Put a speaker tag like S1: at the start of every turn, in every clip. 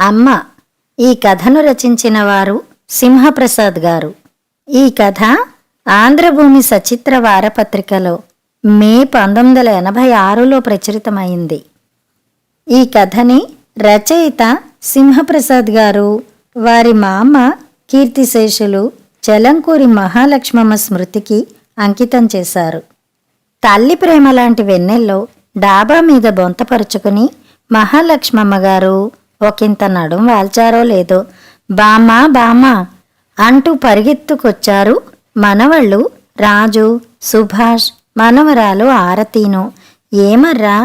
S1: అమ్మ. ఈ కథను రచించిన వారు సింహప్రసాద్ గారు. ఈ కథ ఆంధ్రభూమి సచిత్ర వారపత్రికలో మే 1986లో ప్రచురితమైంది. ఈ కథని రచయిత సింహప్రసాద్ గారు వారి మామ కీర్తిశేషులు చలంకూరి మహాలక్ష్మమ్మ స్మృతికి అంకితం చేశారు. తల్లి ప్రేమ లాంటి వెన్నెల్లో డాబా మీద బొంతపరుచుకుని మహాలక్ష్మమ్మ గారు ఒకంత నడుం వాల్చారో లేదో బామ్మా బామ్మా అంటూ పరిగెత్తుకొచ్చారు మనవళ్ళు రాజు, సుభాష్, మనవరాలు ఆరతీను. ఏమర్రా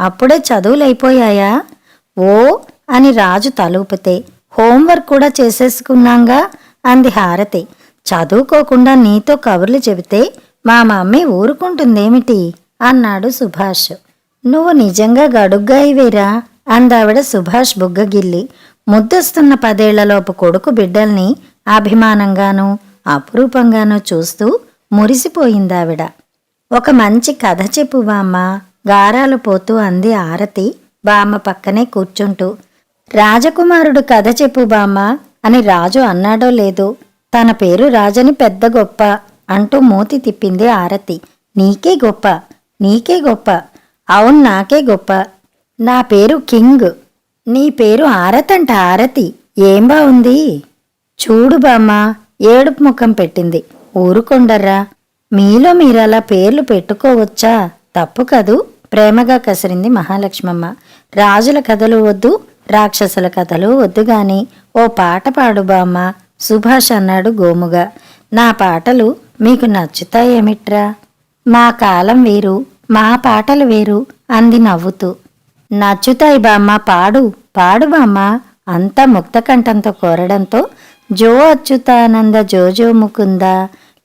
S1: అప్పుడే చదువులైపోయాయా? ఓ అని రాజు తలూపితే హోంవర్క్ కూడా చేసేసుకున్నాంగా అంది హారతి. చదువుకోకుండా నీతో కబుర్లు చెబితే మా మమ్మీ ఊరుకుంటుందేమిటి అన్నాడు సుభాష్. నువ్వు నిజంగా గడుగ్గాయివేరా అందావిడ సుభాష్ బుగ్గగిల్లి. ముద్దొస్తున్న 10 ఏళ్లలోపు కొడుకు బిడ్డల్ని అభిమానంగానూ అపురూపంగానూ చూస్తూ మురిసిపోయిందావిడ. ఒక మంచి కథ చెప్పు బామ్మ గారాలు పోతూ అంది ఆరతి బామ్మ పక్కనే కూర్చుంటూ. రాజకుమారుడు కథ చెప్పు బామ్మ అని రాజు అన్నాడో లేదో తన పేరు రాజని పెద్ద గొప్ప అంటూ మూతి తిప్పింది ఆరతి. నీకే గొప్ప, నీకే గొప్ప. అవును నాకే గొప్ప. నా పేరు కింగ్, నీ పేరు ఆరతంట ఆరతి. ఏం బావుంది? చూడు బామ్మ ఏడుపు ముఖం పెట్టింది. ఊరుకొండర్రా, మీలో మీరలా పేర్లు పెట్టుకోవచ్చా? తప్పు కదూ ప్రేమగా కసిరింది మహాలక్ష్మమ్మ. రాజుల కథలు వద్దు, రాక్షసుల కథలు వద్దుగాని ఓ పాట పాడు బామ్మ సుభాష్ అన్నాడు గోముగా. నా పాటలు మీకు నచ్చుతాయేమిట్రా? మా కాలం వేరు, మా పాటలు వేరు అంది నవ్వుతూ. నచ్చుతాయి బామ్మ, పాడు పాడు బామ్మ అంతా ముక్తకంఠంతో కోరడంతో జో అచ్యుతానంద జోజో ముకుంద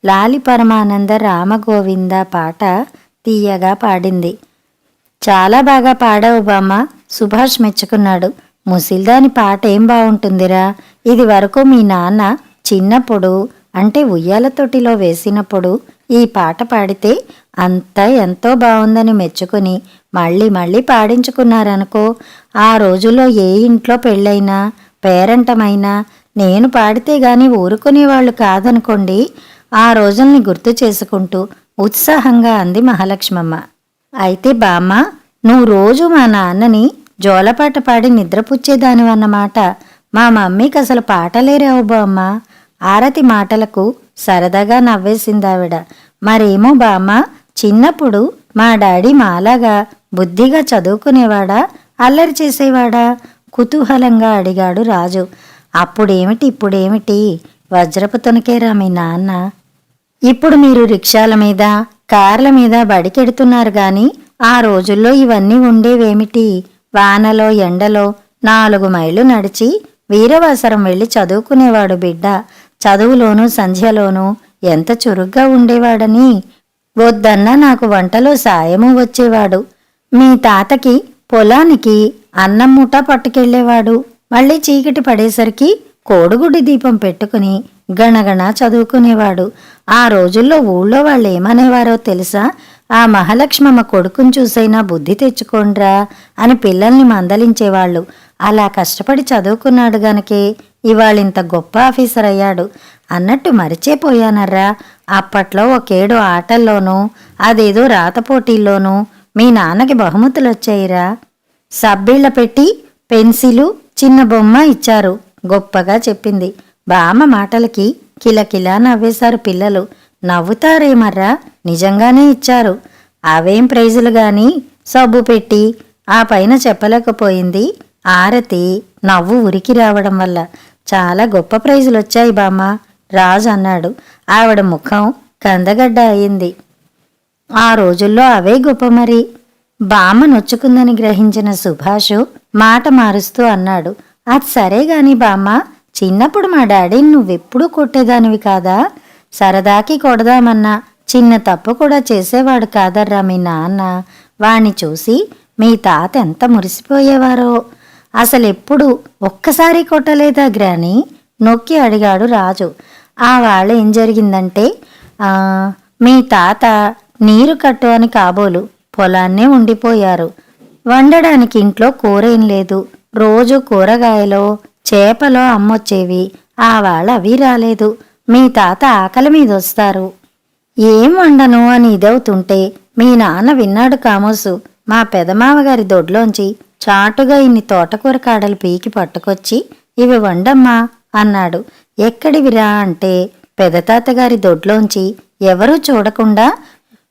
S1: లాలి పరమానంద రామగోవింద పాట తీయగా పాడింది. చాలా బాగా పాడావు బామ్మ సుభాష్ మెచ్చుకున్నాడు. ముసిల్దాని పాట ఏం బావుంటుందిరా. ఇది వరకు మీ నాన్న చిన్నప్పుడు అంటే ఉయ్యాల తొట్టిలో వేసినప్పుడు ఈ పాట పాడితే అంతా ఎంతో బావుందని మెచ్చుకుని మళ్ళీ మళ్ళీ పాడించుకున్నారనుకో. ఆ రోజుల్లో ఏ ఇంట్లో పెళ్ళైనా పేరంటమైనా నేను పాడితే గాని ఊరుకునేవాళ్ళు కాదనుకోండి. ఆ రోజుల్ని గుర్తు చేసుకుంటూ ఉత్సాహంగా అంది మహాలక్ష్మమ్మ. అయితే బామ్మ నువ్వు రోజు మా నాన్నని జోలపాట పాడి నిద్రపుచ్చేదానివన్నమాట. మా మమ్మీకి అసలు పాటలే రావు బామ్మ. ఆరతి మాటలకు సరదాగా నవ్వేసిందావిడ. మరేమో బామ్మ చిన్నప్పుడు మా డాడీ మాలాగా బుద్ధిగా చదువుకునేవాడా, అల్లరి చేసేవాడా? కుతూహలంగా అడిగాడు రాజు. అప్పుడేమిటి ఇప్పుడేమిటి వజ్రపు తొనకేరా మీ నాన్న. ఇప్పుడు మీరు రిక్షాల మీద కార్ల మీద బడికెడుతున్నారు గాని ఆ రోజుల్లో ఇవన్నీ ఉండేవేమిటి? వానలో ఎండలో 4 మైళ్ళు నడిచి వీరవాసరం వెళ్ళి చదువుకునేవాడు బిడ్డ. చదువులోనూ సంధ్యలోనూ ఎంత చురుగ్గా ఉండేవాడని. వద్దన్నా నాకు వంటలో సాయము వచ్చేవాడు. మీ తాతకి పొలానికి అన్నం మూట పట్టుకెళ్లేవాడు. మళ్ళీ చీకటి పడేసరికి కోడుగుడి దీపం పెట్టుకుని గణగణ చదువుకునేవాడు. ఆ రోజుల్లో ఊళ్ళో వాళ్ళు ఏమనేవారో తెలుసా? ఆ మహాలక్ష్మమ్మ కొడుకుని చూసైనా బుద్ధి తెచ్చుకోండ్రా అని పిల్లల్ని మందలించేవాళ్ళు. అలా కష్టపడి చదువుకున్నాడు గనకే ఇవాళింత గొప్ప ఆఫీసర్ అయ్యాడు. అన్నట్టు మరిచేపోయానర్రా, అప్పట్లో ఒకేడు ఆటల్లోనూ అదేదో రాత పోటీల్లోనూ మీ నాన్నకి బహుమతులొచ్చాయిరా. సబ్బిళ్ల పెట్టి పెన్సిలు చిన్న బొమ్మ ఇచ్చారు గొప్పగా చెప్పింది. బామ్మ మాటలకి కిలకిలా నవ్వేశారు పిల్లలు. నవ్వుతారేమర్రా, నిజంగానే ఇచ్చారు. అవేం ప్రైజులు గాని సబ్బు పెట్టి ఆ పైన చెప్పలేకపోయింది ఆరతి నవ్వు ఉరికి రావడం వల్ల. చాలా గొప్ప ప్రైజులొచ్చాయి బామ్మ రాజు అన్నాడు. ఆవిడ ముఖం కందగడ్డ అయింది. ఆ రోజుల్లో అవే గొప్ప మరి. బామ్మ నొచ్చుకుందని గ్రహించిన సుభాషు మాట మారుస్తూ అన్నాడు. అది సరే గాని బామ్మ చిన్నప్పుడు మా డాడీని నువ్వెప్పుడూ కొట్టేదానివి కాదా? సరదాకి కొడదామన్నా చిన్న తప్పు కూడా చేసేవాడు కాదర్రా మీ నాన్న. వాణ్ణి చూసి మీ తాత ఎంత మురిసిపోయేవారో. అసలెప్పుడు ఒక్కసారి కొట్టలేదా గ్రాని నొక్కి అడిగాడు రాజు. ఆ వాళ్ళ ఏం జరిగిందంటే మీ తాత నీరు కట్టు అని కాబోలు పొలాన్నే ఉండిపోయారు. వండడానికి ఇంట్లో కూరేం లేదు. రోజు కూరగాయలో చేపలో అమ్మొచ్చేవి, ఆవాళ అవి రాలేదు. మీ తాత ఆకలి మీదొస్తారు. ఏం వండను అని ఇదవుతుంటే మీ నాన్న విన్నాడు కామోసు. మా పెదమామగారి దొడ్లోంచి చాటుగా ఇన్ని తోటకూర కాడలు పీకి పట్టుకొచ్చి ఇవి వండమ్మా అన్నాడు. ఎక్కడివిరా అంటే పెదతాతగారి దొడ్లోంచి ఎవరూ చూడకుండా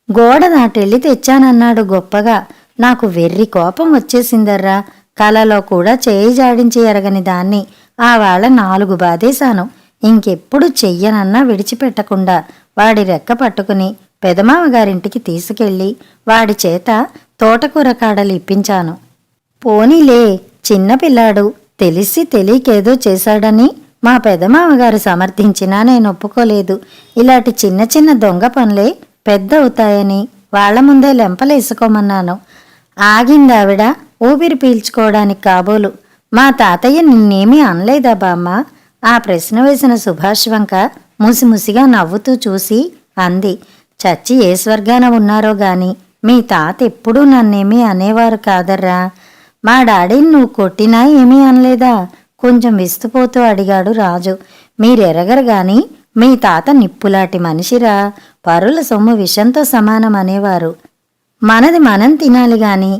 S1: గోడ నాటెళ్ళి తెచ్చానన్నాడు గొప్పగా. నాకు వెర్రి కోపం వచ్చేసిందర్రా. కలలో కూడా చేయి జాడించి ఎరగని దాన్ని ఆవాళ 4 బాదేశాను. ఇంకెప్పుడు చెయ్యనన్నా విడిచిపెట్టకుండా వాడి రెక్క పట్టుకుని పెదమామగారింటికి తీసుకెళ్ళి వాడి చేత తోటకూర కాడలు ఇప్పించాను. పోనీలే, చిన్నపిల్లాడు, తెలిసి తెలియకేదో చేశాడని మా పెదమామగారు సమర్థించినా నేను ఒప్పుకోలేదు. ఇలాంటి చిన్న చిన్న దొంగ పనులే పెద్ద అవుతాయని వాళ్ల ముందే లెంపలేసుకోమన్నాను. ఆగిందావిడ ఊపిరి పీల్చుకోవడానికి కాబోలు. మా తాతయ్య నిన్నేమీ అనలేదా బామ్మ? ఆ ప్రశ్న వేసిన సుభాష్ వంక ముసిముసిగా నవ్వుతూ చూసి అంది. చచ్చి ఏ స్వర్గాన ఉన్నారో గాని మీ తాత ఎప్పుడూ నన్నేమీ అనేవారు కాదర్రా. మా డాడీని నువ్వు కొట్టినా ఏమీ అనలేదా? కొంచెం విస్తుపోతూ అడిగాడు రాజు. మీరెరగరు గాని మీ తాత నిప్పులాంటి మనిషిరా. పరుల సొమ్ము విషంతో సమానం అనేవారు. మనది మనం తినాలి గాని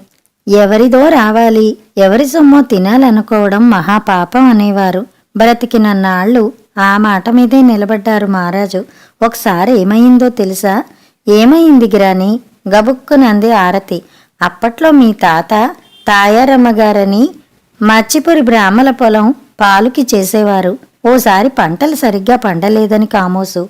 S1: ఎవరిదో రావాలి, ఎవరి సొమ్మో తినాలనుకోవడం మహాపాపం అనేవారు. బ్రతికినన్నాళ్ళు ఆ మాట మీదే నిలబడ్డారు మహారాజు. ఒకసారి ఏమైందో తెలుసా? ఏమైంది గిరాని? గబుక్కునంది ఆరతి. అప్పట్లో మీ తాత తాయారమ్మగారని మచ్చిపురి బ్రాహ్మల పొలం పాలుకి చేసేవారు. ఓసారి పంటలు సరిగ్గా పండలేదని కామోసు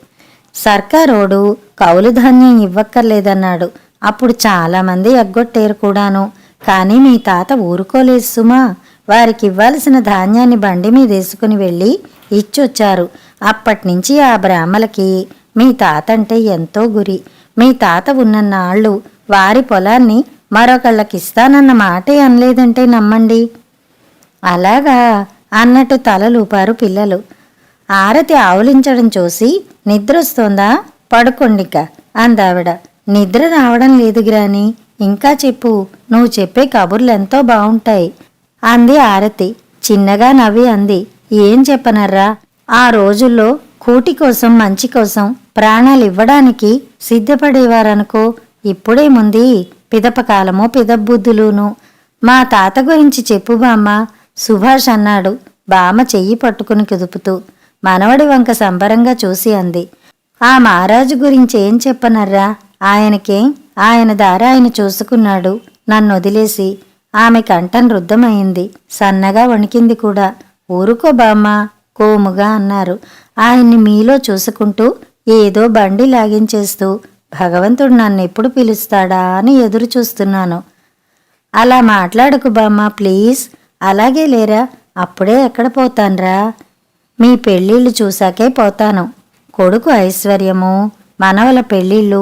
S1: సర్కారోడు కౌలు ధాన్యం ఇవ్వక్కర్లేదన్నాడు. అప్పుడు చాలామంది ఎగ్గొట్టేరు కూడాను. కానీ మీ తాత ఊరుకోలేదు సుమా. వారికి ఇవ్వాల్సిన ధాన్యాన్ని బండి మీదేసుకుని వెళ్ళి ఇచ్చొచ్చారు. అప్పట్నుంచి ఆ బ్రాహ్మలకి మీ తాత అంటే ఎంతో గురి. మీ తాత ఉన్నన్నాళ్ళు వారి పొలాన్ని మరొకళ్ళకిస్తానన్న మాటే అనలేదంటే నమ్మండి. అలాగా అన్నట్టు తలలూపారు పిల్లలు. ఆరతి ఆవులించడం చూసి నిద్రొస్తోందా? పడుకోండిక అందావిడ. నిద్ర రావడం లేదు గ్రాని. ఇంకా చెప్పు, నువ్వు చెప్పే కబుర్లెంతో బావుంటాయి అంది ఆరతి. చిన్నగా నవ్వి అంది. ఏం చెప్పనర్రా, ఆ రోజుల్లో కూటి కోసం మంచి కోసం ప్రాణాలివ్వడానికి సిద్ధపడేవారనుకో. ఇప్పుడేముంది, పిదపకాలమో పిదబుద్ధులును. మా తాత గురించి చెప్పు బామ్మ సుభాష్ అన్నాడు బామ్మ చెయ్యి పట్టుకుని కుదుపుతూ. మనవడి వంక సంబరంగా చూసి అంది. ఆ మహారాజు గురించేం చెప్పనర్రా. ఆయనకేం, ఆయన దారి ఆయన చూసుకున్నాడు. నన్నొదిలేసి. ఆమె కంఠం రుద్ధమైంది. సన్నగా వణికింది కూడా. ఊరుకో బామ్మ కోముగా అన్నారు. ఆయన్ని మీలో చూసుకుంటూ ఏదో బండి లాగించేస్తూ భగవంతుడు నన్నెప్పుడు పిలుస్తాడా అని ఎదురు చూస్తున్నాను. అలా మాట్లాడకు బామ్మ ప్లీజ్. అలాగే లేరా, అప్పుడే ఎక్కడ పోతాన్రా? మీ పెళ్ళిళ్ళు చూశాకే పోతాను. కొడుకు ఐశ్వర్యము, మనవల పెళ్ళిళ్ళు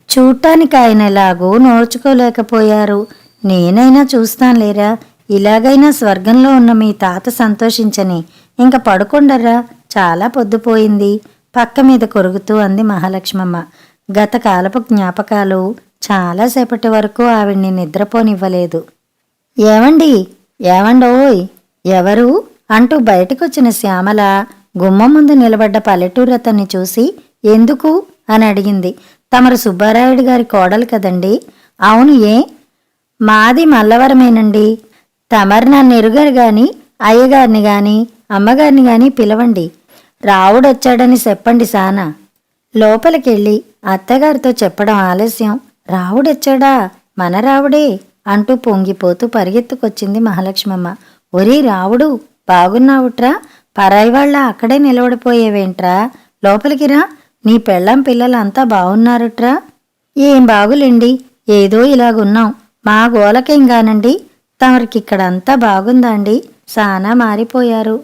S1: చూడటానికి ఆయన ఎలాగూ నోచుకోలేకపోయారు. నేనైనా చూస్తానులేరా. ఇలాగైనా స్వర్గంలో ఉన్న మీ తాత సంతోషించని. ఇంక పడుకుండర్రా, చాలా పొద్దుపోయింది పక్క మీద కొరుగుతూ అంది మహాలక్ష్మమ్మ. గత కాలపు జ్ఞాపకాలు చాలాసేపటి వరకు ఆవిడ్ని నిద్రపోనివ్వలేదు. ఏవండి, ఏవండోయ్, ఎవరు అంటూ బయటకొచ్చిన శ్యామల గుమ్మం ముందు నిలబడ్డ పల్లెటూరతన్ని చూసి ఎందుకు అని అడిగింది. తమరు సుబ్బారాయుడు గారి కోడలు కదండి? అవును, ఏ? మాది మల్లవరమేనండి. తమరు నన్ను ఎరుగరు గాని అయ్యగారిని గాని అమ్మగారిని గాని పిలవండి. రావుడొచ్చాడని చెప్పండి సానా. లోపలికెళ్ళి అత్తగారితో చెప్పడం ఆలస్యం. రావుడొచ్చాడా? మన రావుడే అంటూ పొంగిపోతూ పరిగెత్తుకొచ్చింది మహాలక్ష్మమ్మ. ఒరే రావుడు, బాగున్నావుట్రా? పరాయివాళ్ళ అక్కడే నిలబడిపోయేవేంట్రా? లోపలికి రా. నీ పెళ్ళాం పిల్లలంతా బాగున్నారుట్రా? ఏం బాగులేండి, ఏదో ఇలాగున్నాం. మా గోలకేంగానండి. తమరికిక్కడంతా బాగుందా అండి? సానా మారిపోయారు.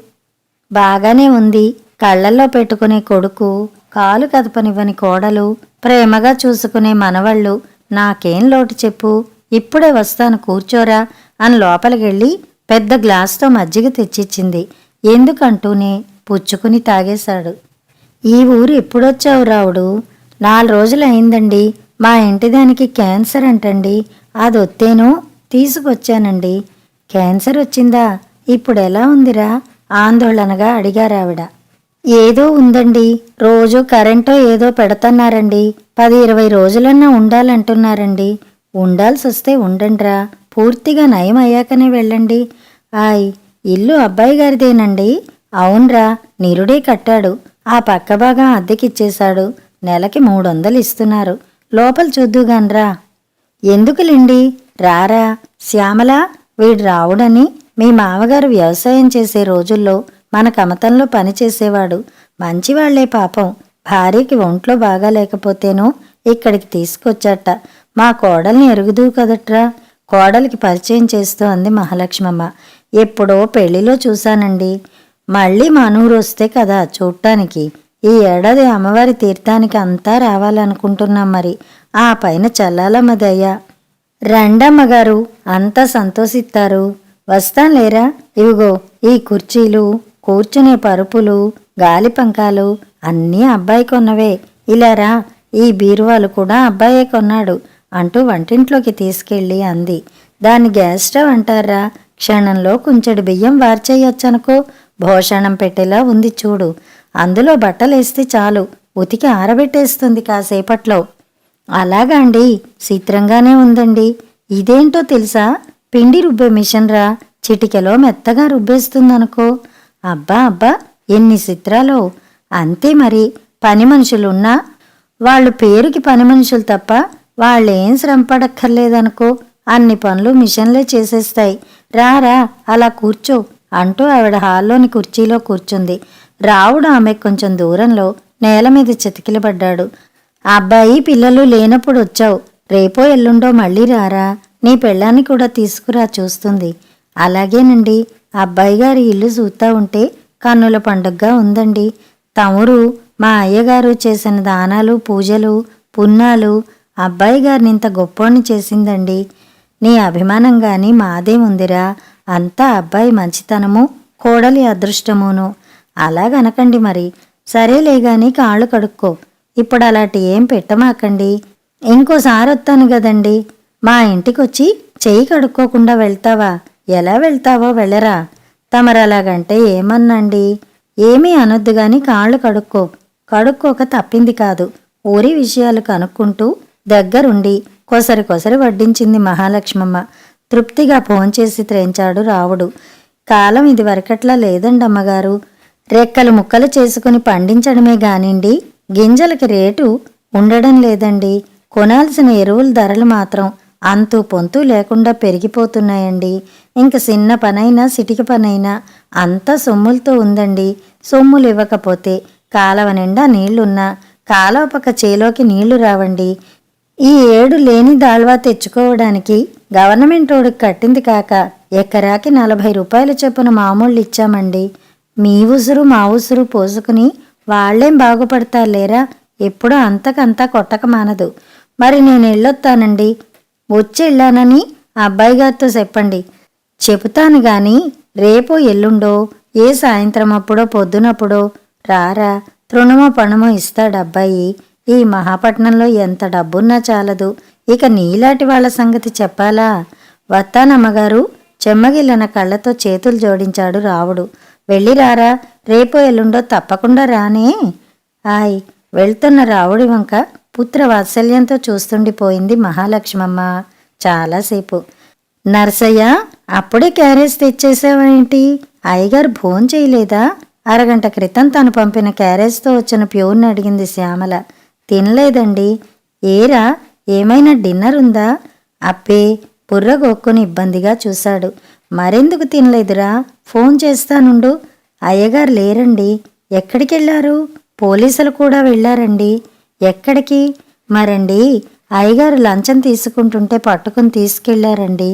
S1: బాగానే ఉంది. కళ్ళల్లో పెట్టుకునే కొడుకు, కాలు కదపనివ్వని కోడలు, ప్రేమగా చూసుకునే మనవళ్ళు. నాకేం లోటు చెప్పు. ఇప్పుడే వస్తాను, కూర్చోరా అని లోపలికెళ్ళి పెద్ద గ్లాసుతో మజ్జిగ తెచ్చిచ్చింది. ఎందుకంటూనే పుచ్చుకుని తాగేశాడు. ఈ ఊరు ఎప్పుడొచ్చావు రావుడు? 4 రోజులు అయిందండి. మా ఇంటిదానికి క్యాన్సర్ అంటండి. అదొత్తేనో తీసుకొచ్చానండి. క్యాన్సర్ వచ్చిందా? ఇప్పుడెలా ఉందిరా? ఆందోళనగా అడిగారావిడ. ఏదో ఉందండి, రోజు కరెంటో ఏదో పెడతన్నారండి. 10-20 రోజులన్నా ఉండాలంటున్నారండి. ఉండాల్సొస్తే ఉండండ్రా, పూర్తిగా నయం అయ్యాకనే వెళ్ళండి. ఆయ్, ఇల్లు అబ్బాయి గారిదేనండి? అవునరా, నిరుడే కట్టాడు. ఆ పక్క భాగం అద్దెకిచ్చేశాడు. నెలకి 300 ఇస్తున్నారు. లోపల చూద్దుగాన్రా. ఎందుకులేండి, రారా. శ్యామల, వీడు రావుడని మీ మామగారు వ్యవసాయం చేసే రోజుల్లో మన కమతంలో పనిచేసేవాడు. మంచివాళ్లే పాపం. భార్యకి ఒంట్లో బాగాలేకపోతేనో ఇక్కడికి తీసుకొచ్చట. మా కోడల్ని ఎరుగుదూ కదట్రా. కోడలికి పరిచయం చేస్తూ అంది మహాలక్ష్మమ్మ. ఎప్పుడో పెళ్లిలో చూశానండి. మళ్ళీ మనూరు వస్తే కదా చూడటానికి. ఈ ఏడాది అమ్మవారి తీర్థానికి అంతా రావాలనుకుంటున్నాం. మరి ఆ పైన చల్లాలమ్మ దయ్య. రండమ్మగారు, అంతా సంతోషిస్తారు. వస్తాంలేరా. ఇవిగో ఈ కుర్చీలు, కూర్చునే పరుపులు, గాలిపంకాలు అన్నీ అబ్బాయి కొన్నవే. ఇలారా, ఈ బీరువాలు కూడా అబ్బాయే కొన్నాడు అంటూ వంటింట్లోకి తీసుకెళ్ళి అంది. దాన్ని గ్యాస్ స్టవ్ అంటారా? క్షణంలో కుంచెడు బియ్యం వార్చేయొచ్చనుకో. భోషణం పెట్టేలా ఉంది చూడు. అందులో బట్టలేస్తే చాలు, ఉతికి ఆరబెట్టేస్తుంది కాసేపట్లో. అలాగా అండి, చిత్రంగానే ఉందండి. ఇదేంటో తెలుసా? పిండి రుబ్బే మిషన్ రా. చిటికెలో మెత్తగా రుబ్బేస్తుందనుకో. అబ్బా అబ్బా, ఎన్ని చిత్రాలో. అంతే మరి, పని మనుషులున్నా వాళ్ళు పేరుకి పని మనుషులు తప్ప వాళ్ళేం శ్రమపడక్కర్లేదనుకో. అన్ని పనులు మిషన్లే చేసేస్తాయి. రారా, అలా కూర్చో అంటూ ఆవిడ హాల్లోని కుర్చీలో కూర్చుంది. రావుడు ఆమె కొంచెం దూరంలో నేల మీద చితికిలబడ్డాడు. అబ్బాయి పిల్లలు లేనప్పుడు వచ్చావు. రేపో ఎల్లుండో మళ్ళీ రారా. నీ పెళ్ళాన్ని కూడా తీసుకురా, చూస్తుంది. అలాగేనండి. అబ్బాయి గారి ఇల్లు చూస్తా ఉంటే కన్నుల పండుగగా ఉందండి. తమరు మా అయ్యగారు చేసిన దానాలు, పూజలు, పున్నాలు అబ్బాయి గారిని ఇంత గొప్పోణ్ణి చేసిందండి. నీ అభిమానం గాని మాదేముందిరా. అంతా అబ్బాయి మంచితనము, కోడలి అదృష్టమును. అలాగనకండి మరి. సరేలేగాని కాళ్ళు కడుక్కో. ఇప్పుడు అలాంటి ఏం పెట్టమాకండి. ఇంకోసారి వస్తాను గదండి. మా ఇంటికొచ్చి చెయ్యి కడుక్కోకుండా వెళ్తావా? ఎలా వెళ్తావో వెళ్ళరా. తమరలాగంటే ఏమన్నండి. ఏమీ అనొద్దు గాని కాళ్ళు కడుక్కో. కడుక్కోక తప్పింది కాదు. ఊరి విషయాలు కనుక్కుంటూ దగ్గరుండి కొసరి కొసరి వడ్డించింది మహాలక్ష్మమ్మ. తృప్తిగా భోంచేసి త్రేంచాడు రావుడు. కాలం ఇది వరకట్లా లేదండమ్మగారు. రెక్కలు ముక్కలు చేసుకుని పండించడమే గానిండి గింజలకి రేటు ఉండడం లేదండి. కొనాల్సిన ఎరువుల ధరలు మాత్రం అంతూ పొంతూ లేకుండా పెరిగిపోతున్నాయండి. ఇంక చిన్న పనైనా సిటికి పనైనా అంతా సొమ్ములతో ఉందండి. సొమ్ములు ఇవ్వకపోతే కాలవ నిండా నీళ్లున్నా కాలవ పక్క చేలోకి నీళ్లు రావండి. ఈ ఏడు లేని దాళ్వా తెచ్చుకోవడానికి గవర్నమెంట్ ఓడికి కట్టింది కాక ఎకరాకి 40 రూపాయల చొప్పున మామూళ్ళు ఇచ్చామండి. మీ ఉసురు మా ఉసురు పోసుకుని వాళ్లేం బాగుపడతారులేరా. ఎప్పుడూ అంతకంతా కొట్టక మానదు. మరి నేను వెళ్ళొత్తానండి. వచ్చెళ్ళానని అబ్బాయి గారితో చెప్పండి. చెబుతాను గాని రేపో ఎల్లుండో ఏ సాయంత్రం అప్పుడో పొద్దునప్పుడో రారా. తృణమో పణమో ఇస్తాడబ్బాయి. ఈ మహాపట్నంలో ఎంత డబ్బున్నా చాలదు. ఇక నీలాంటి వాళ్ల సంగతి చెప్పాలా? వత్తానమ్మగారు. చెమ్మగిల్లన కళ్లతో చేతులు జోడించాడు రావుడు. వెళ్ళిరారా. రేపో ఎల్లుండో తప్పకుండా రానే. ఆయ్. వెళ్తున్న రావుడి వంక పుత్ర వాత్సల్యంతో చూస్తుండిపోయింది మహాలక్ష్మమ్మ చాలాసేపు. నర్సయ్య, అప్పుడే క్యారేజ్ తెచ్చేసావేంటి? అయ్యగారు భోంచేయలేదా? అరగంట క్రితం తను పంపిన క్యారేజ్తో వచ్చిన ప్యూర్ని అడిగింది శ్యామల. తినలేదండి. ఏరా, ఏమైనా డిన్నర్ ఉందా? అప్పే బుర్రగొక్కుని ఇబ్బందిగా చూశాడు. మరెందుకు తినలేదురా? ఫోన్ చేస్తానుండు. అయ్యగారు లేరండి. ఎక్కడికెళ్లారు? పోలీసులు కూడా వెళ్ళారండి. ఎక్కడికి? మరండి, అయ్యగారు లంచం తీసుకుంటుంటే పట్టుకుని తీసుకెళ్లారండి.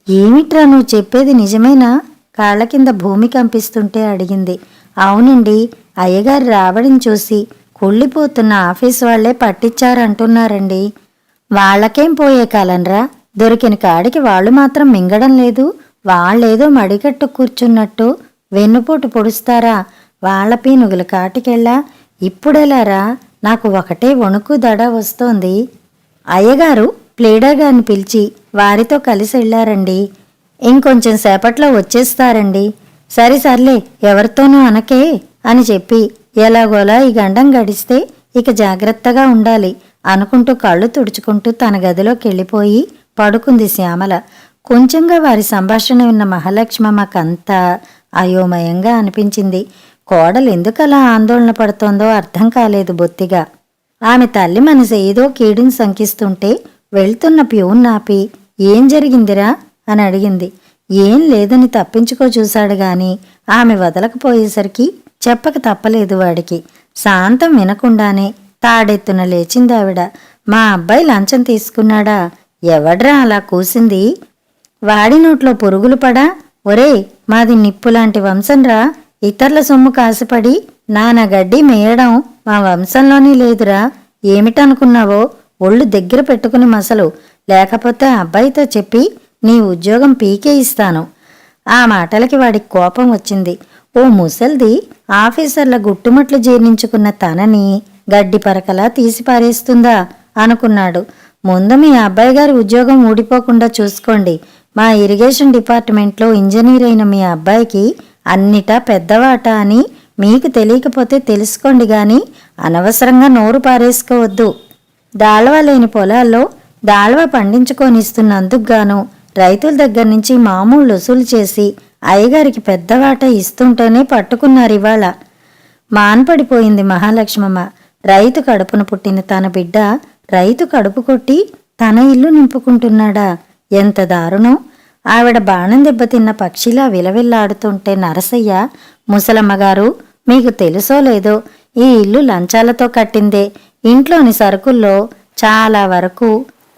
S1: ఏమిట్రా నువ్వు చెప్పేది నిజమేనా? కాళ్ల కింద భూమి కంపిస్తుంటే అడిగింది. అవునండి, అయ్యగారు రావడిని చూసి కుళ్ళిపోతున్న ఆఫీసు వాళ్లే పట్టించారంటున్నారండి. వాళ్లకేం పోయే కాలంరా. దొరికిన కాడికి వాళ్ళు మాత్రం మింగడం లేదు. వాళ్ళేదో మడిగట్టు కూర్చున్నట్టు వెన్నుపోటు పొడుస్తారా? వాళ్ల పీనుగుల కాటికెళ్ళా. ఇప్పుడెలారా? నాకు ఒకటే వణుకు దడ వస్తోంది. అయ్యగారు ప్లేడర్ గారిని పిలిచి వారితో కలిసి వెళ్లారండి. ఇంకొంచెం సేపట్లో వచ్చేస్తారండి. సర్లే ఎవరితోనూ అనకే అని చెప్పి ఎలాగోలా ఈ గండం గడిస్తే ఇక జాగ్రత్తగా ఉండాలి అనుకుంటూ కళ్ళు తుడుచుకుంటూ తన గదిలోకి వెళ్ళిపోయి పడుకుంది శ్యామల. కొంచెంగా వారి సంభాషణ విన్న మహాలక్ష్మమ్మకంతా అయోమయంగా అనిపించింది. కోడలు ఎందుకలా ఆందోళన పడుతోందో అర్థం కాలేదు బొత్తిగా. ఆమె తల్లి మనసు ఏదో కీడుని శంకిస్తుంటే వెళ్తున్న ప్యూన్ ఆపి ఏం జరిగిందిరా అని అడిగింది. ఏం లేదని తప్పించుకో చూశాడు గాని ఆమె వదలకపోయేసరికి చెప్పక తప్పలేదు వాడికి. శాంతం వినకుండానే తాడెత్తున లేచిందావిడ. మా అబ్బాయి లంచం తీసుకున్నాడా? ఎవడ్రా అలా కూసింది? వాడి నోట్లో పురుగులు పడా? ఒరే, మాది నిప్పులాంటి వంశంరా. ఇతరుల సొమ్ము కాసిపడి నానగడ్డి మేయడం మా వంశంలోనే లేదురా. ఏమిటనుకున్నావో? ఒళ్ళు దగ్గర పెట్టుకుని మసలు, లేకపోతే అబ్బాయితో చెప్పి నీ ఉద్యోగం పీకే ఇస్తాను. ఆ మాటలకి వాడికి కోపం వచ్చింది. ఓ ముసల్ది ఆఫీసర్ల గుట్టుమట్లు జీర్ణించుకున్న తనని గడ్డి పరకలా తీసిపారేస్తుందా అనుకున్నాడు. ముందు మీ అబ్బాయి గారి ఉద్యోగం ఊడిపోకుండా చూసుకోండి. మా ఇరిగేషన్ డిపార్ట్మెంట్లో ఇంజనీర్ అయిన మీ అబ్బాయికి అన్నిటా పెద్దవాట అని మీకు తెలియకపోతే తెలుసుకోండి గాని అనవసరంగా నోరు పారేసుకోవద్దు. దాళ్వా లేని పొలాల్లో దాళ్వా పండించుకొనిస్తున్నందుకు గాను రైతుల దగ్గర నుంచి మామూలు వసూలు చేసి అయ్యగారికి పెద్దవాట ఇస్తుంటేనే పట్టుకున్నారివాళ. మాన్పడిపోయింది మహాలక్ష్మమ్మ. రైతు కడుపున పుట్టిన తన బిడ్డ రైతు కడుపు కొట్టి తన ఇల్లు నింపుకుంటున్నాడా? ఎంత దారుణం! ఆవిడ బాణం దెబ్బతిన్న పక్షిలా విలవిల్లాడుతుంటే నరసయ్య, ముసలమ్మగారు మీకు తెలుసో లేదో ఈ ఇల్లు లంచాలతో కట్టిందే. ఇంట్లోని సరుకుల్లో చాలా వరకు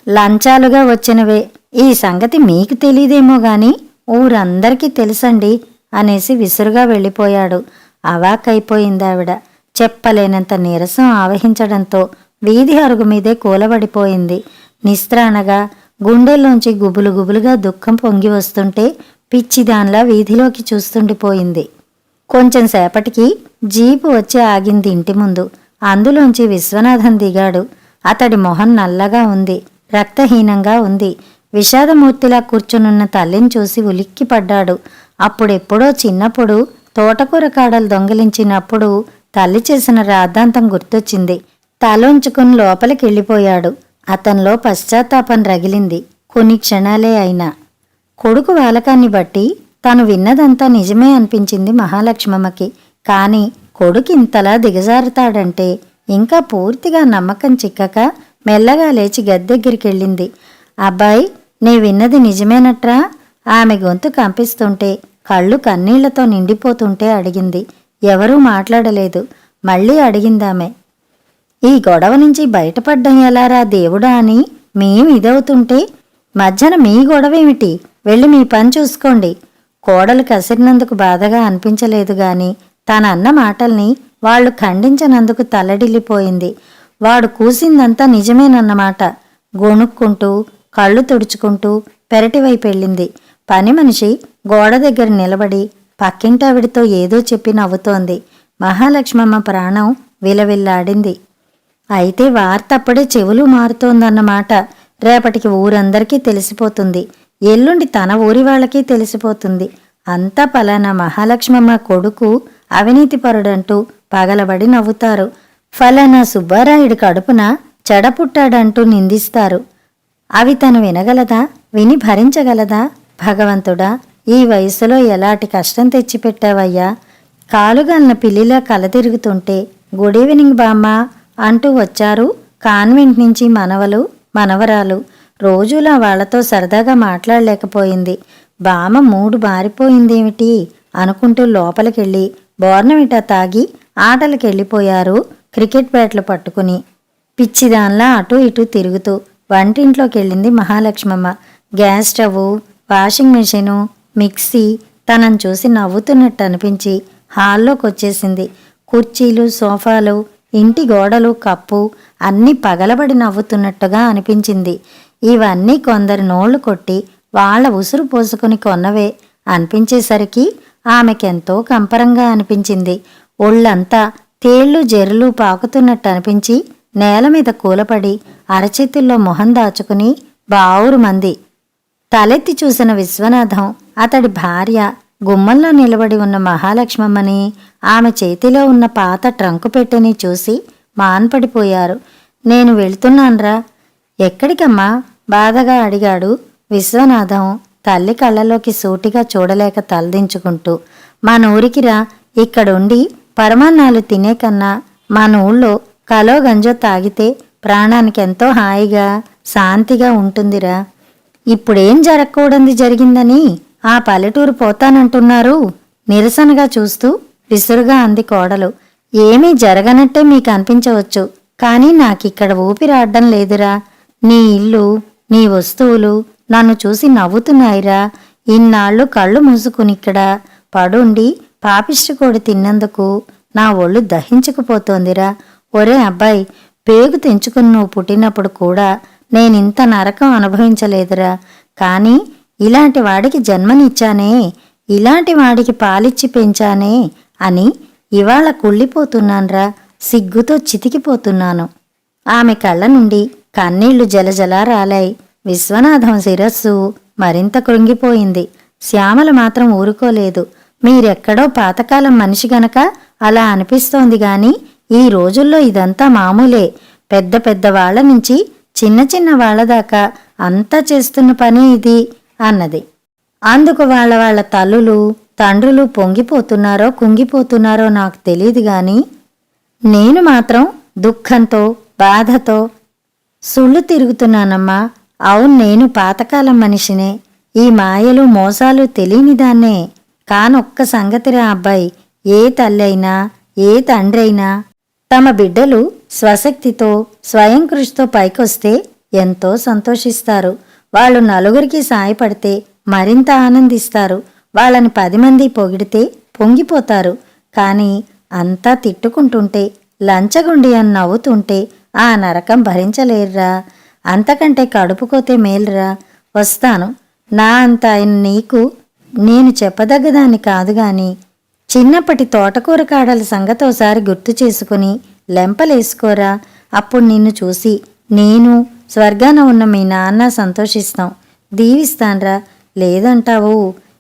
S1: లంచాలుగా వచ్చినవే. ఈ సంగతి మీకు తెలీదేమో గాని ఊరందరికీ తెలుసండి అనేసి విసురుగా వెళ్ళిపోయాడు. అవాక్కైపోయిందావిడ. చెప్పలేనంత నీరసం ఆవహించడంతో వీధి అరుగు మీదే కూలబడిపోయింది. నిస్త్రాణగా గుండెల్లోంచి గుబులు గుబులుగా దుఃఖం పొంగి వస్తుంటే పిచ్చిదాన్లా వీధిలోకి చూస్తుండిపోయింది. కొంచెం సేపటికి జీపు వచ్చి ఆగింది ఇంటి ముందు. అందులోంచి విశ్వనాథం దిగాడు. అతడి మొహం నల్లగా ఉంది, రక్తహీనంగా ఉంది. విషాదమూర్తిలా కూర్చునున్న తల్లిని చూసి ఉలిక్కిపడ్డాడు. అప్పుడెప్పుడో చిన్నప్పుడు తోటకూర కాడలు దొంగిలించినప్పుడు తల్లి చేసిన రాద్ధాంతం గుర్తొచ్చింది. తలోంచుకుని లోపలికెళ్ళిపోయాడు. అతనిలో పశ్చాత్తాపం రగిలింది. కొన్ని క్షణాలే అయినా కొడుకు వాలకాన్ని బట్టి తను విన్నదంతా నిజమే అనిపించింది మహాలక్ష్మమ్మకి. కాని కొడుకు ఇంతలా దిగజారుతాడంటే ఇంకా పూర్తిగా నమ్మకం చిక్కక మెల్లగా లేచి గద్దెగ్గరికెళ్ళింది. అబ్బాయి, నీ విన్నది నిజమేనట్రా? ఆమె గొంతు కంపిస్తుంటే కళ్ళు కన్నీళ్లతో నిండిపోతుంటే అడిగింది. ఎవరూ మాట్లాడలేదు. మళ్ళీ అడిగిందామె. ఈ గొడవ నుంచి బయటపడ్డం ఎలారా దేవుడా అని మేమిదవుతుంటే మధ్యన మీ గొడవేమిటి? వెళ్ళి మీ పని చూసుకోండి. కోడలు కసిరినందుకు బాధగా అనిపించలేదు గాని తన అన్న మాటల్ని వాళ్లు ఖండించనందుకు తల్లడిల్లిపోయింది. వాడు కూసిందంతా నిజమేనన్నమాట. గొణుక్కుంటూ కళ్ళు తుడుచుకుంటూ పెరటివైపెళ్ళింది. పని మనిషి గోడ దగ్గర నిలబడి పక్కింటావిడితో ఏదో చెప్పి నవ్వుతోంది. మహాలక్ష్మమ్మ ప్రాణం విలవిల్లాడింది. అయితే వార్తప్పుడే చెవులు మారుతోందన్నమాట. రేపటికి ఊరందరికీ తెలిసిపోతుంది. ఎల్లుండి తన ఊరి వాళ్ళకి తెలిసిపోతుంది. అంతా పలానా మహాలక్ష్మమ్మ కొడుకు అవినీతిపరుడంటూ పగలబడి నవ్వుతారు. ఫలానా సుబ్బారాయుడి కడుపున చెడపుట్టాడంటూ నిందిస్తారు. అవి తను వినగలదా? విని భరించగలదా? భగవంతుడా, ఈ వయసులో ఎలాంటి కష్టం తెచ్చిపెట్టావయ్యా. కాలుగాలిన పిల్లిలా కలతిరుగుతుంటే గుడ్ ఈవినింగ్ బామ్మ అంటూ వచ్చారు కాన్వెంట్ నుంచి మనవలు మనవరాలు. రోజులా వాళ్లతో సరదాగా మాట్లాడలేకపోయింది. బామ్మ మూడు మారిపోయిందేమిటి అనుకుంటూ లోపలికెళ్ళి బోర్నవిటా తాగి ఆటలకెళ్ళిపోయారు క్రికెట్ బ్యాట్లు పట్టుకుని. పిచ్చిదాన్లా అటూ ఇటూ తిరుగుతూ వంటింట్లోకెళ్ళింది Mahalakshmamma. Gas stove, washing machine, mixie తనను చూసి నవ్వుతున్నట్టు అనిపించి హాల్లోకొచ్చేసింది. కుర్చీలు, సోఫాలు, ఇంటి గోడలు, కప్పు అన్నీ పగలబడి నవ్వుతున్నట్టుగా అనిపించింది. ఇవన్నీ కొందరి నోళ్లు కొట్టి వాళ్ల ఉసురు పోసుకుని కొన్నవే అనిపించేసరికి ఆమెకెంతో కంపరంగా అనిపించింది. ఒళ్ళంతా తేళ్లు జెర్రులు పాకుతున్నట్టు అనిపించి నేల మీద కూలపడి అరచేతుల్లో మొహం దాచుకుని బావురు మంది. తలెత్తి చూసిన విశ్వనాథం, అతడి భార్య గుమ్మంలో నిలబడి ఉన్న మహాలక్ష్మమ్మని, ఆమె చేతిలో ఉన్న పాత ట్రంకు పెట్టెని చూసి మాన్పడిపోయారు. నేను వెళ్తున్నాన్రా. ఎక్కడికమ్మా? బాధగా అడిగాడు విశ్వనాథం తల్లి కళ్ళలోకి సూటిగా చూడలేక తలదించుకుంటూ. మన ఊరికిరా. ఇక్కడుండి పరమాన్నాలు తినే కన్నా మన ఊళ్ళో కలో గంజో తాగితే ప్రాణానికి ఎంతో హాయిగా శాంతిగా ఉంటుందిరా. ఇప్పుడేం జరగకూడంది జరిగిందని ఆ పల్లెటూరు పోతానంటున్నారు? నిరసనగా చూస్తూ విసురుగా అంది కోడలు. ఏమీ జరగనట్టే మీకు అనిపించవచ్చు, కానీ నాకిక్కడ ఊపిరాడడం లేదురా. నీ ఇల్లు, నీ వస్తువులు నన్ను చూసి నవ్వుతున్నాయిరా. ఇన్నాళ్ళు కళ్ళు మూసుకునిక్కడ పడుండి పాపిష్టికోడి తిన్నందుకు నా ఒళ్ళు దహించుకుపోతోందిరా. ఒరే అబ్బాయి, పేగు తెంచుకుని నువ్వు పుట్టినప్పుడు కూడా నేనింత నరకం అనుభవించలేదురా. కానీ ఇలాంటి వాడికి జన్మనిచ్చానే, ఇలాంటి వాడికి పాలిచ్చి పెంచానే అని ఇవాళ కుళ్ళిపోతున్నాన్రా. సిగ్గుతో చితికిపోతున్నాను. ఆమె కళ్ళ నుండి కన్నీళ్లు జలజలా రాలాయి. విశ్వనాథం శిరస్సు మరింత కృంగిపోయింది. శ్యామల మాత్రం ఊరుకోలేదు. మీరెక్కడో పాతకాలం మనిషి గనక అలా అనిపిస్తోంది గాని ఈ రోజుల్లో ఇదంతా మామూలే. పెద్ద పెద్ద వాళ్ల నుంచి చిన్న చిన్న వాళ్లదాకా అంతా చేస్తున్న పని ఇది అన్నది. అందుకు వాళ్ళ తల్లులు తండ్రులు పొంగిపోతున్నారో కుంగిపోతున్నారో నాకు తెలియదు గాని నేను మాత్రం దుఃఖంతో బాధతో సుళ్ళు తిరుగుతున్నానమ్మా. అవును, నేను పాతకాలం మనిషినే. ఈ మాయలు మోసాలు తెలియనిదాన్నే. కానొక్క సంగతిరా అబ్బాయి, ఏ తల్లైనా ఏ తండ్రైనా తమ బిడ్డలు స్వశక్తితో స్వయం కృషితో పైకొస్తే ఎంతో సంతోషిస్తారు. వాళ్ళు నలుగురికి సాయపడితే మరింత ఆనందిస్తారు. వాళ్ళని 10 మంది పొగిడితే పొంగిపోతారు. కానీ అంతా తిట్టుకుంటుంటే లంచగొండి అని నవ్వుతుంటే ఆ నరకం భరించలేరురా. అంతకంటే కడుపుకోతే మేలురా. వస్తాను. నా అంత ఆయన నీకు నేను చెప్పదగ్గదాన్ని కాదుగాని చిన్నప్పటి తోటకూర కాడల సంగతోసారి గుర్తు చేసుకుని లెంపలేసుకోరా. అప్పుడు నిన్ను చూసి నేను, స్వర్గాన ఉన్న మీ నాన్న సంతోషిస్తాం. దీవిస్తాన్రా. లేదంటావు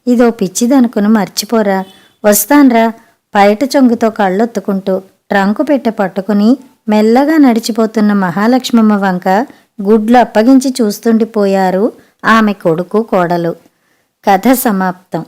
S1: ఇదో పిచ్చిదనుకుని మర్చిపోరా. వస్తాన్రా. పైట చెంగుతో కళ్ళొత్తుకుంటూ ట్రంకు పెట్టె పట్టుకుని మెల్లగా నడిచిపోతున్న మహాలక్ష్మమ్మ వంక గుడ్లు అప్పగించి చూస్తుండిపోయారు ఆమె కొడుకు కోడలు. కథ సమాప్తం.